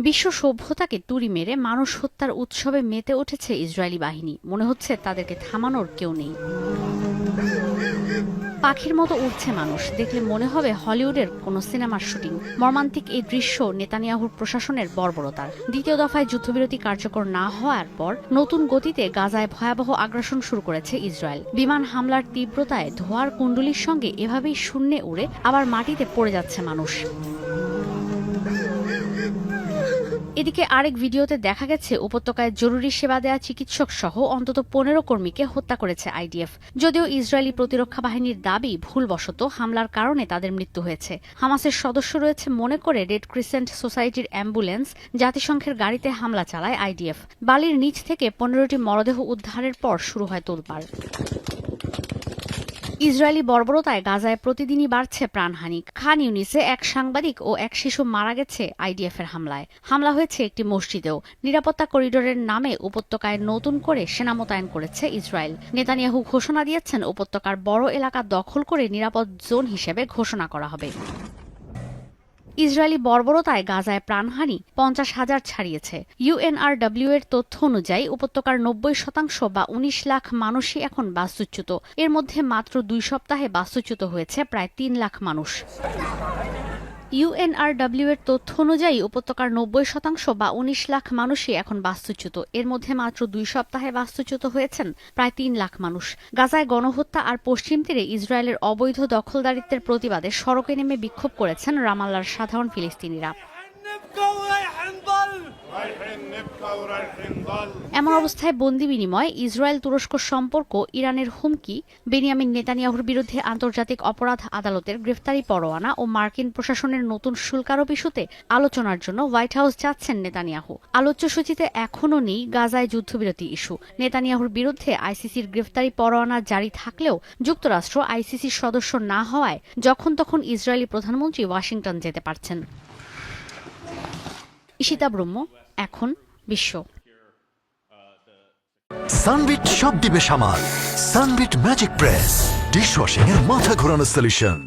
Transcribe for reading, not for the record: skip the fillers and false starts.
বিশ্ব সভ্যতাকে তুড়ি মেরে মানুষ হত্যার উৎসবে মেতে উঠেছে ইসরায়েলি বাহিনী। মনে হচ্ছে তাদেরকে থামানোর কেউ নেই। পাখির মতো উড়ছে মানুষ, দেখলে মনে হবে হলিউডের কোনো সিনেমার শুটিং। মর্মান্তিক এই দৃশ্য নেতানিয়াহুর প্রশাসনের বর্বরতার। দ্বিতীয় দফায় যুদ্ধবিরতি কার্যকর না হওয়ার পর নতুন গতিতে গাজায় ভয়াবহ আগ্রাসন শুরু করেছে ইসরায়েল। বিমান হামলার তীব্রতায় ধোঁয়ার কুণ্ডলীর সঙ্গে এভাবেই শূন্যে উড়ে আবার মাটিতে পড়ে যাচ্ছে মানুষ। এদিকে আরেক ভিডিওতে দেখা গেছে উপত্যকায় জরুরি সেবা দেয়া চিকিৎসক সহ অন্তত 15 কর্মীকে হত্যা করেছে আইডিএফ। যদিও ইসরায়েলি প্রতিরক্ষা বাহিনীর দাবি ভুলবশত হামলার কারণে তাদের মৃত্যু হয়েছে। হামাসের সদস্য রয়েছে মনে করে রেড ক্রিসেন্ট সোসাইটির অ্যাম্বুলেন্স জাতিসংঘের গাড়িতে হামলা চালায় আইডিএফ। বালির নিচ থেকে 15টি মরদেহ উদ্ধারের পর শুরু হয় তোলপাড়। ইসরায়েলি বর্বরতায় গাজায় প্রতিদিনই বাড়ছে প্রাণহানি। খান ইউনিসে এক সাংবাদিক ও এক শিশু মারা গেছে আইডিএফের হামলায়। হামলা হয়েছে একটি মসজিদেও। নিরাপত্তা করিডোরের নামে উপত্যকায় নতুন করে সেনা মোতায়েন করেছে ইসরায়েল। নেতানিয়াহু ঘোষণা দিয়েছেন উপত্যকার বড় এলাকা দখল করে নিরাপদ জোন হিসেবে ঘোষণা করা হবে। ইসরায়েলি বর্বরতায় গাজায় প্রাণহানি 50,000 ছাড়িয়েছে। ইউএনআরডব্লিউ এর তথ্য অনুযায়ী উপত্যকার 90% বা 19 লাখ মানুষই এখন বাস্তুচ্যুত। এর মধ্যে মাত্র 2 সপ্তাহে বাস্তুচ্যুত হয়েছে প্রায় 3 লাখ মানুষ। ইউএনআরডব্লিউ এর তথ্য অনুযায়ী উপত্যকার 90% বা 19 লাখ মানুষই এখন বাস্তুচ্যুত। এর মধ্যে মাত্র 2 সপ্তাহে বাস্তুচ্যুত হয়েছেন প্রায় 3 লাখ মানুষ। গাজায় গণহত্যা আর পশ্চিম তীরে ইসরায়েলের অবৈধ দখলদারিত্বের প্রতিবাদে সড়কে নেমে বিক্ষোভ করেছেন রামাল্লার সাধারণ ফিলিস্তিনিরা। এমন অবস্থায় বন্দি বিনিময়, ইসরায়েল তুরস্ক সম্পর্ক, ইরানের হুমকি, বেনিয়ামিন নেতানিয়াহুর বিরুদ্ধে আন্তর্জাতিক অপরাধ আদালতের গ্রেফতারি পরোয়ানা ও মার্কিন প্রশাসনের নতুন শুল্কারোপ ইস্যুতে আলোচনার জন্য হোয়াইট হাউস যাচ্ছেন নেতানিয়াহু। আলোচ্য সূচিতে এখনও নেই গাজায় যুদ্ধবিরতি ইস্যু। নেতানিয়াহুর বিরুদ্ধে আইসিসির গ্রেফতারি পরোয়ানা জারি থাকলেও যুক্তরাষ্ট্র আইসিসির সদস্য না হওয়ায় যখন তখন ইসরায়েলি প্রধানমন্ত্রী ওয়াশিংটন যেতে পারছেন। ঈশিতা ব্রহ্ম, এখন বিশ্ব। সানবিট সব দিবে সামাল। সানবিট ম্যাজিক প্রেস ডিশওয়াশিং এর মাথা ঘোরানো সলিউশন।